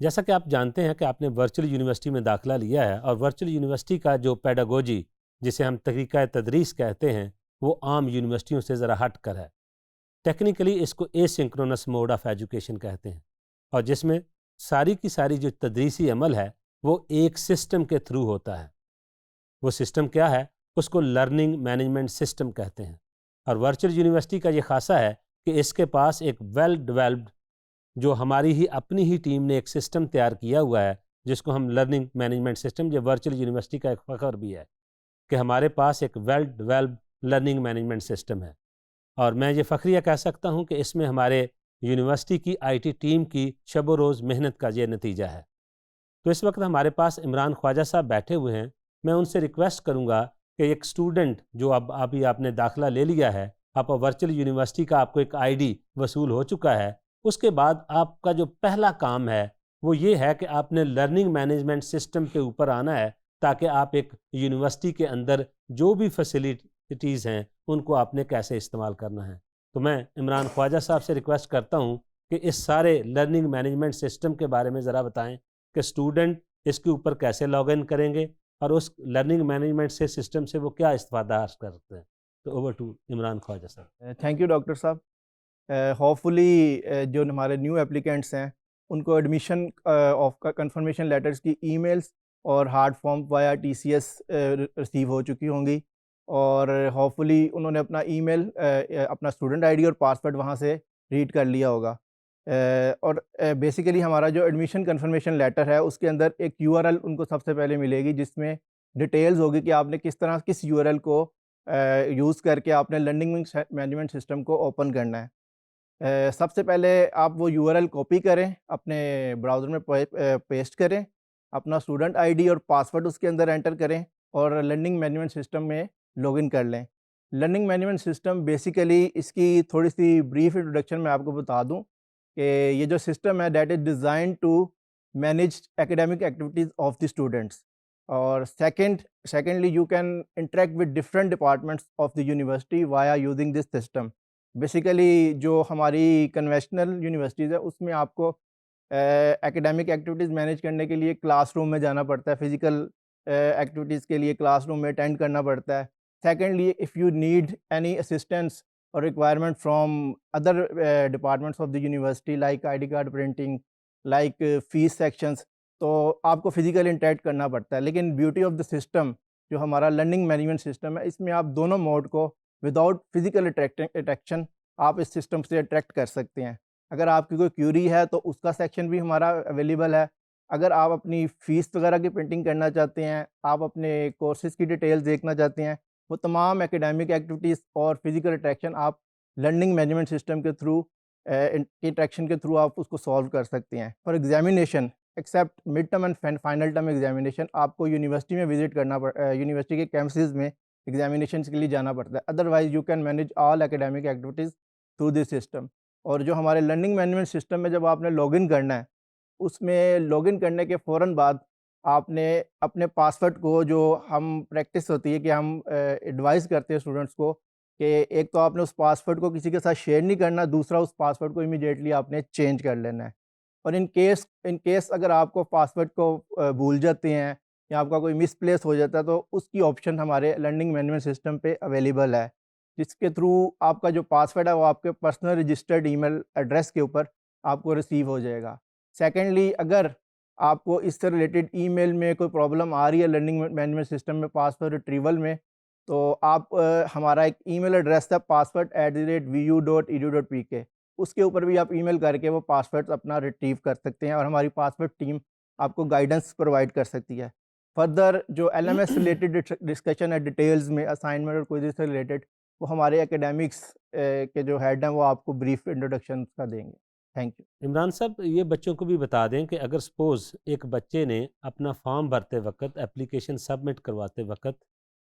जैसा कि आप जानते हैं कि आपने वर्चुअल यूनिवर्सिटी में दाखिला लिया है और वर्चुअल यूनिवर्सिटी का जो पेडागोजी जिसे हम तरीक़ा तदरीस कहते हैं वो आम यूनिवर्सिटियों से ज़रा हट कर है। टेक्निकली इसको एसिंक्रोनस मोड ऑफ एजुकेशन कहते हैं और जिसमें सारी की सारी जो तदरीसी अमल है वो एक सिस्टम के थ्रू होता है। वो सिस्टम क्या है? उसको लर्निंग मैनेजमेंट सिस्टम कहते हैं। और वर्चुअल यूनिवर्सिटी का ये खासा है कि इसके पास एक वेल डेवलप्ड जो हमारी ही अपनी ही टीम ने एक सिस्टम तैयार किया हुआ है जिसको हम लर्निंग मैनेजमेंट सिस्टम, ये वर्चुअल यूनिवर्सिटी का एक फ़ख्र भी है कि हमारे पास एक well developed learning management system है। और मैं ये फ़ख्रिया कह सकता हूँ कि इसमें हमारे यूनिवर्सिटी की आईटी टीम की शब रोज़ मेहनत का ये नतीजा है। तो इस वक्त हमारे पास इमरान ख्वाजा साहब बैठे हुए हैं। मैं उनसे रिक्वेस्ट करूंगा कि एक स्टूडेंट जो अब अभी आपने दाखिला ले लिया है, आप वर्चुअल यूनिवर्सिटी का आपको एक आईडी वसूल हो चुका है, उसके बाद आपका जो पहला काम है वो ये है कि आपने लर्निंग मैनेजमेंट सिस्टम के ऊपर आना है ताकि आप एक यूनिवर्सिटी के अंदर जो भी फैसिलिटीज़ हैं उनको आपने कैसे इस्तेमाल करना है। तो मैं इमरान ख्वाजा साहब से रिक्वेस्ट करता हूँ कि इस सारे लर्निंग मैनेजमेंट सिस्टम के बारे में ज़रा बताएं कि स्टूडेंट इसके ऊपर कैसे लॉग इन करेंगे और उस लर्निंग मैनेजमेंट से सिस्टम से वो क्या इस्तेफादा हासिल कर सकते हैं। तो over to Imran Khwaja Sahab. Thank you doctor साहब। होपफुली जो हमारे न्यू एप्लीकेंट्स हैं उनको एडमिशन ऑफ का कंफर्मेशन लेटर्स की ईमेल्स और hard form via TCS receive हो चुकी होंगी और होपफुली उन्होंने अपना ईमेल अपना स्टूडेंट आईडी और पासवर्ड वहाँ से रीड कर लिया होगा। और बेसिकली हमारा जो एडमिशन कंफर्मेशन लेटर है उसके अंदर एक यूआरएल उनको सबसे पहले मिलेगी जिसमें डिटेल्स होगी कि आपने किस तरह किस यूआरएल को यूज़ करके आपने लर्निंग मैनेजमेंट सिस्टम को ओपन करना है। सबसे पहले आप वो यूआरएल कॉपी करें, अपने ब्राउज़र में पेस्ट करें, अपना स्टूडेंट आईडी और पासवर्ड उसके अंदर एंटर करें और लर्निंग मैनेजमेंट सिस्टम में लॉगिन कर लें। लर्निंग मैनेजमेंट सिस्टम बेसिकली इसकी थोड़ी-सी ब्रीफ इंट्रोडक्शन मैं आपको बता दूँ कि ये जो सिस्टम है that is designed to manage academic activities of the students. और secondly you can interact with different departments of the university via using this system. Basically जो हमारी कन्वेंशनल यूनिवर्सिटीज़ है उसमें आपको एकेडमिक एक्टिविटीज़ मैनेज करने के लिए क्लासरूम में जाना पड़ता है, फिज़िकल एक्टिविटीज़ के लिए क्लासरूम में अटेंड करना पड़ता है। Secondly if you need any assistance or requirement from other departments of the university like ID card printing, like fees sections, तो आपको फिज़िकल इंटरैक्ट करना पड़ता है। लेकिन ब्यूटी ऑफ द सिस्टम जो हमारा लर्निंग मैनेजमेंट सिस्टम है इसमें आप दोनों मोड को विदाउट फिज़िकल अट्रैक्शन आप इस सिस्टम से अट्रैक्ट कर सकते हैं। अगर आपकी कोई क्यूरी है तो उसका सेक्शन भी हमारा अवेलेबल है। अगर आप अपनी फ़ीस वगैरह की प्रिंटिंग करना चाहते हैं, आप अपने कोर्सेज़ की डिटेल्स देखना चाहते हैं, वो तमाम एकेडमिक एक्टिविटीज़ और फिज़िकल अट्रैक्शन आप लर्निंग मैनेजमेंट सिस्टम के थ्रू इंटरेक्शन के थ्रू आप उसको सॉल्व कर सकते हैं। For examination except mid term and final term examination आपको यूनिवर्सिटी में विज़िट यूनिवर्सिटी के कैंपसेज़ में एग्ज़ामिनेशंस के लिए जाना पड़ता है। Otherwise you can manage all academic activities through this system. और जो हमारे लर्निंग मैनेजमेंट सिस्टम में जब आपने लॉगिन करना है, उसमें लॉगिन करने के फ़ौरन बाद आपने अपने पासवर्ड को, जो हम प्रैक्टिस होती है कि हम एडवाइस करते हैं स्टूडेंट्स को कि एक तो आपने उस पासवर्ड को किसी के साथ शेयर नहीं करना, दूसरा उस पासवर्ड को इमीडिएटली आपने चेंज कर लेना है। और इन केस अगर आपको पासवर्ड को भूल जाते हैं या आपका कोई मिसप्लेस हो जाता है तो उसकी ऑप्शन हमारे लर्निंग मैनेजमेंट सिस्टम पे अवेलेबल है, जिसके थ्रू आपका जो पासवर्ड है वो आपके पर्सनल रजिस्टर्ड ईमेल एड्रेस के ऊपर आपको रिसीव हो जाएगा। सेकेंडली अगर आपको इससे रिलेटेड ईमेल में कोई प्रॉब्लम आ रही है लर्निंग मैनेजमेंट सिस्टम में पासवर्ड रिट्रीवल में, तो आप हमारा एक ईमेल एड्रेस है password@vu.edu.pk, उसके ऊपर भी आप ईमेल करके वो पासवर्ड अपना रिट्रीव कर सकते हैं और हमारी पासवर्ड टीम आपको गाइडेंस प्रोवाइड कर सकती है। फर्दर जो एलएमएस रिलेटेड डिस्कशन है डिटेल्स में, असाइनमेंट और क्विज़ से रिलेटेड, वो हमारे एकेडमिक्स के जो हेड हैं वो आपको ब्रीफ इंट्रोडक्शन का देंगे। Thank you. इमरान साहब, ये बच्चों को भी बता दें कि अगर सपोज़ एक बच्चे ने अपना फॉर्म भरते वक्त, एप्लीकेशन सबमिट करवाते वक्त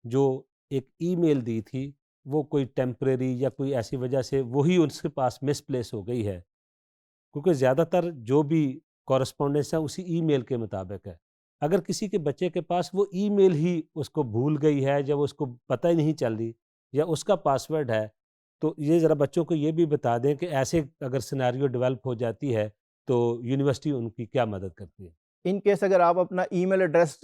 जो एक ईमेल दी थी वो कोई टेम्परेरी या कोई ऐसी वजह से वही उसके पास मिसप्लेस हो गई है, क्योंकि ज़्यादातर जो भी कॉरेस्पॉन्डेंस है उसी ईमेल के मुताबिक है। अगर किसी के बच्चे के पास वो ईमेल ही उसको भूल गई है, जब उसको पता ही नहीं चल रही या उसका पासवर्ड है, तो ये ज़रा बच्चों को ये भी बता दें कि ऐसे अगर सिनेरियो डेवलप हो जाती है तो यूनिवर्सिटी उनकी क्या मदद करती है? इन केस अगर आप अपना ईमेल एड्रेस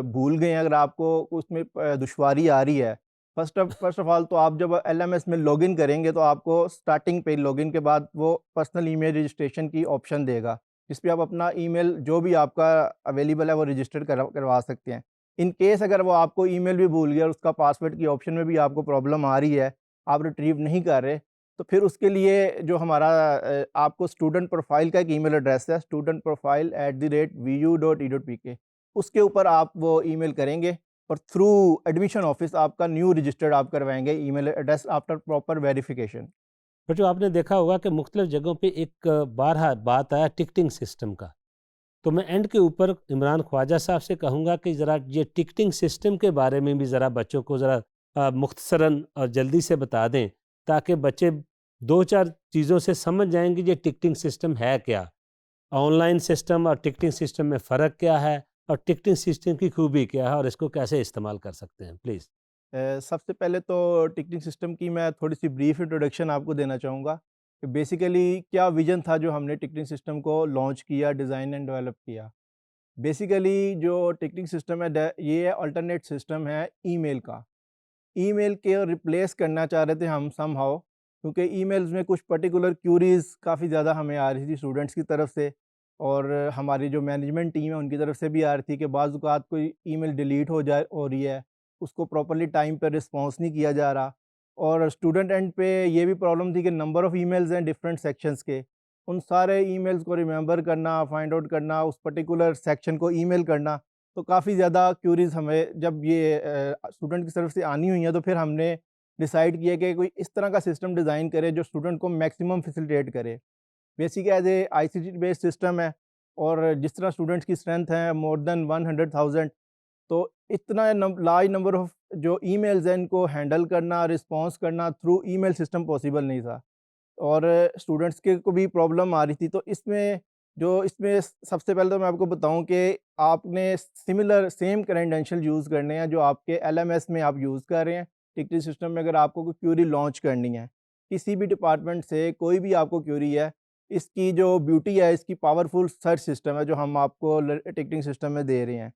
भूल गए हैं, अगर आपको उसमें दुश्वारी आ रही है, फर्स्ट ऑफ ऑल तो आप जब एलएमएस में लॉगिन करेंगे तो आपको स्टार्टिंग पे लॉगिन के बाद वो पर्सनल ईमेल रजिस्ट्रेशन की ऑप्शन देगा, जिस पे आप अपना ईमेल जो भी आपका अवेलेबल है वो रजिस्टर करवा सकते हैं। इन केस अगर वो आपको ईमेल भी भूल गया और उसका पासवर्ड की ऑप्शन में भी आपको प्रॉब्लम आ रही है, आप रिट्रीव नहीं कर रहे, तो फिर उसके लिए जो हमारा आपको स्टूडेंट प्रोफाइल का एक ईमेल एड्रेस है, studentprofile@vu.e.pk, उसके ऊपर आप वो ईमेल करेंगे और थ्रू एडमिशन ऑफिस आपका न्यू रजिस्टर्ड आप करवाएंगे email address after proper verification. पर जो आपने देखा होगा कि मुख्तलिफ जगहों पे एक बारहा बात आया टिकटिंग सिस्टम का, तो मैं एंड के ऊपर इमरान ख्वाजा साहब से कहूँगा कि ज़रा ये टिकटिंग सिस्टम के बारे में भी ज़रा बच्चों को ज़रा मुख्तसरन और जल्दी से बता दें, ताकि बच्चे दो चार चीज़ों से समझ जाएंगे ये टिकटिंग सिस्टम है क्या, ऑनलाइन सिस्टम और टिकटिंग सिस्टम में फ़र्क क्या है, और टिकटिंग सिस्टम की खूबी क्या है, और इसको कैसे इस्तेमाल कर सकते हैं, प्लीज़। सबसे पहले तो टिकटिंग सिस्टम की मैं थोड़ी सी ब्रीफ इंट्रोडक्शन आपको देना चाहूँगा कि बेसिकली क्या विजन था जो हमने टिकटिंग सिस्टम को लॉन्च किया, डिज़ाइन एंड डेवलप किया। बेसिकली जो टिकटिंग सिस्टम है ये अल्टरनेट सिस्टम है ईमेल का। ईमेल के रिप्लेस करना चाह रहे थे हम समहाउ, क्योंकि ईमेल्स में कुछ पर्टिकुलर क्यूरीज़ काफ़ी ज़्यादा हमें आ रही थी स्टूडेंट्स की तरफ से, और हमारी जो मैनेजमेंट टीम है उनकी तरफ से भी आ रही थी कि बाज़ औक़ात कोई ईमेल डिलीट हो रही है, उसको प्रॉपर्ली टाइम पे रिस्पॉन्स नहीं किया जा रहा, और स्टूडेंट एंड पे ये भी प्रॉब्लम थी कि नंबर ऑफ़ ईमेल्स हैं डिफरेंट सेक्शंस के, उन सारे ईमेल्स को रिमेंबर करना, फाइंड आउट करना, उस पर्टिकुलर सेक्शन को ईमेल करना, तो काफ़ी ज़्यादा क्यूरीज़ हमें जब ये स्टूडेंट की तरफ से आनी हुई हैं, तो फिर हमने डिसाइड किया कि कोई इस तरह का सिस्टम डिज़ाइन करे जो स्टूडेंट को मैक्सिमम फैसिलिटेट करे। Basic as a ICT based system है, और जिस तरह स्टूडेंट्स की स्ट्रेंथ है मोर देन 100,000, तो इतना लार्ज नंबर ऑफ़ जो ईमेल्स हैं इनको हैंडल करना, रिस्पॉन्स करना थ्रू ईमेल सिस्टम पॉसिबल नहीं था, और स्टूडेंट्स के को भी प्रॉब्लम आ रही थी। तो इसमें सबसे पहले तो मैं आपको बताऊं कि आपने सिमिलर सेम क्रेडेंशियल यूज़ करने हैं जो आपके एलएमएस में आप यूज़ कर रहे हैं। टिकटिंग सिस्टम में अगर आपको कोई क्यूरी लॉन्च करनी है, किसी भी डिपार्टमेंट से कोई भी आपको क्यूरी है, इसकी जो ब्यूटी है, इसकी पावरफुल सर्च सिस्टम है जो हम आपको टिकटिंग सिस्टम में दे रहे हैं।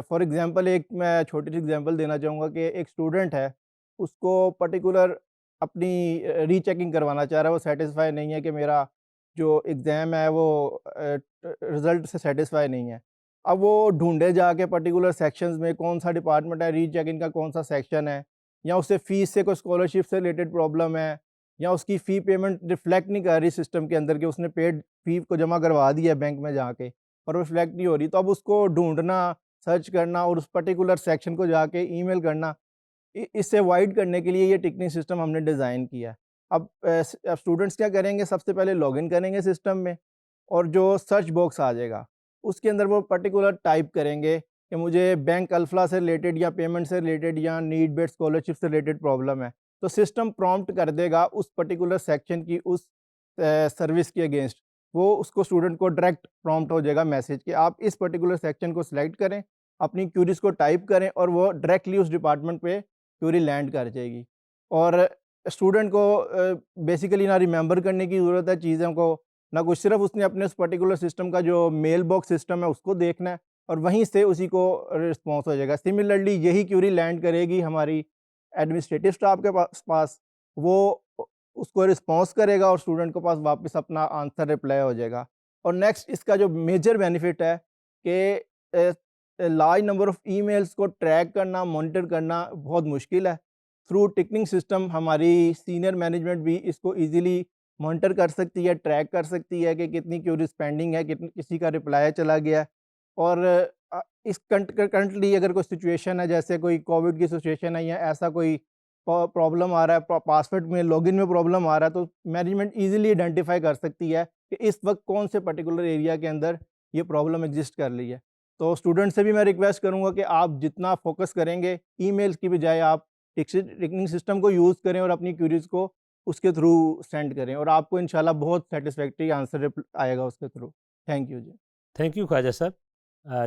फॉर एग्ज़ाम्पल एक मैं छोटी सी एग्ज़ाम्पल देना चाहूँगा कि एक स्टूडेंट है, उसको पर्टिकुलर अपनी रीचेकिंग करवाना चाह रहा है, वो सैटिस्फाई नहीं है कि मेरा जो एग्ज़ाम है वो रिज़ल्ट से सैटिस्फाई नहीं है। अब वो ढूँढे जाके पर्टिकुलर सेक्शंस में कौन-सा डिपार्टमेंट है, रीचेकिंग का कौन-सा सेक्शन है, या उसे फ़ीस से कोई स्कॉलरशिप से रिलेटेड प्रॉब्लम है, या उसकी फ़ी पेमेंट रिफ्लेक्ट नहीं कर रही सिस्टम के अंदर कि उसने पेड फ़ी को जमा करवा दिया है बैंक में जाके, और रिफ्लेक्ट नहीं हो रही। तो अब उसको ढूँढना, सर्च करना और उस पर्टिकुलर सेक्शन को जाके ईमेल करना, इससे अवॉइड करने के लिए ये टिकटिंग सिस्टम हमने डिज़ाइन किया है। अब स्टूडेंट्स क्या करेंगे, सबसे पहले लॉगिन करेंगे सिस्टम में, और जो सर्च बॉक्स आ जाएगा उसके अंदर वो पर्टिकुलर टाइप करेंगे कि मुझे बैंक अल्फला से रिलेटेड या पेमेंट से रिलेटेड या नीड बेस्ड स्कॉलरशिप से रिलेटेड प्रॉब्लम है, तो सिस्टम प्रॉम्प्ट कर देगा उस पर्टिकुलर सेक्शन की उस सर्विस के अगेंस्ट। वो उसको स्टूडेंट को डायरेक्ट प्रॉम्प्ट हो जाएगा मैसेज कि आप इस पर्टिकुलर सेक्शन को सिलेक्ट करें, अपनी क्यूरीज़ को टाइप करें, और वो डायरेक्टली उस डिपार्टमेंट पे क्यूरी लैंड कर जाएगी। और स्टूडेंट को बेसिकली ना रिमेंबर करने की ज़रूरत है चीज़ों को, ना कुछ, सिर्फ उसने अपने उस पर्टिकुलर सिस्टम का जो मेल बॉक्स सिस्टम है उसको देखना है, और वहीं से उसी को रिस्पॉन्स हो जाएगा। सिमिलरली यही क्यूरी लैंड करेगी हमारी एडमिनिस्ट्रेटिव स्टाफ के पास, वो उसको रिस्पॉन्स करेगा और स्टूडेंट के पास वापस अपना आंसर रिप्लाई हो जाएगा। और नेक्स्ट इसका जो मेजर बेनिफिट है कि लार्ज नंबर ऑफ़ ईमेल्स को ट्रैक करना, मॉनिटर करना बहुत मुश्किल है। थ्रू टिकटिंग सिस्टम हमारी सीनियर मैनेजमेंट भी इसको ईज़िली मॉनिटर कर सकती है, ट्रैक कर सकती है कि कितनी क्यूरीज़ पेंडिंग है, किसी का रिप्लाई चला गया है। और इस करंटली अगर कोई सिचुएशन है, जैसे कोई कोविड की सिचुएशन है या ऐसा कोई प्रॉब्लम आ रहा है, पासवर्ड में लॉगिन में प्रॉब्लम आ रहा है, तो मैनेजमेंट ईज़िली आइडेंटिफ़ाई कर सकती है कि इस वक्त कौन से पर्टिकुलर एरिया के अंदर ये प्रॉब्लम एग्जिस्ट कर रही है। तो स्टूडेंट से भी मैं रिक्वेस्ट करूँगा कि आप जितना फोकस करेंगे ईमेल्स की बजाय, आप टिकटिंग सिस्टम को यूज़ करें और अपनी क्यूरीज़ को उसके थ्रू सेंड करें, और आपको इंशाल्लाह बहुत सेटिस्फैक्टरी आंसर आएगा उसके through. Thank you ji. Thank you Khwaja Sahab.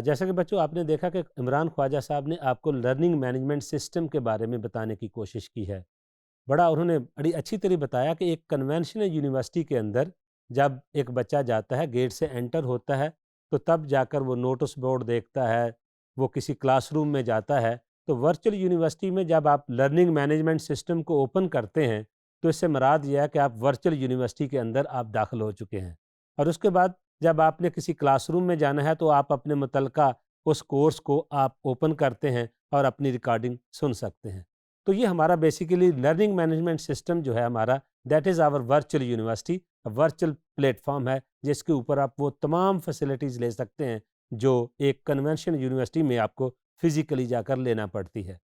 जैसा कि बच्चों आपने देखा कि इमरान ख्वाजा साहब ने आपको लर्निंग मैनेजमेंट सिस्टम के बारे में बताने की कोशिश की है। बड़ा उन्होंने बड़ी अच्छी तरह बताया कि एक कन्वेंशनल यूनिवर्सिटी के अंदर जब एक बच्चा जाता है, गेट से एंटर होता है, तो तब जाकर वो नोटिस बोर्ड देखता है, वो किसी क्लासरूम में जाता है। तो वर्चुअल यूनिवर्सिटी में जब आप लर्निंग मैनेजमेंट सिस्टम को ओपन करते हैं, तो इससे मुराद यह है कि आप वर्चुअल यूनिवर्सिटी के अंदर आप दाखिल हो चुके हैं। और उसके बाद जब आपने किसी क्लासरूम में जाना है, तो आप अपने मुतलका उस कोर्स को आप ओपन करते हैं और अपनी रिकॉर्डिंग सुन सकते हैं। तो ये हमारा बेसिकली लर्निंग मैनेजमेंट सिस्टम जो है हमारा, that is our virtual university. Virtual platform है जिसके ऊपर आप वो तमाम फैसिलिटीज़ ले सकते हैं जो एक कन्वेंशन यूनिवर्सिटी में आपको फिज़िकली जाकर लेना पड़ती है।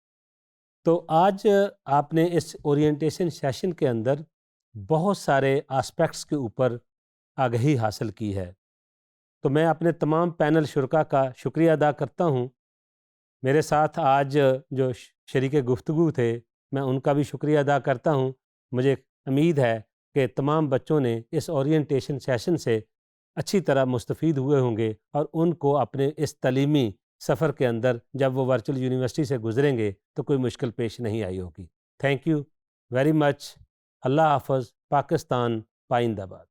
तो आज आपने इस ओरिएंटेशन सेशन के अंदर बहुत सारे एस्पेक्ट्स के ऊपर आगाही हासिल की है। तो मैं अपने तमाम पैनल शुरका का शुक्रिया अदा करता हूँ। मेरे साथ आज जो शरीक गुफ्तगू थे, मैं उनका भी शुक्रिया अदा करता हूँ। मुझे उम्मीद है कि तमाम बच्चों ने इस ओरिएंटेशन सेशन से अच्छी तरह मुस्तफ़ीद हुए होंगे और उनको अपने इस तालीमी सफ़र के अंदर जब वो वर्चुअल यूनिवर्सिटी से गुजरेंगे तो कोई मुश्किल पेश नहीं आई होगी। Thank you very much. अल्लाह हाफ़िज़। पाकिस्तान पाइंदाबाद।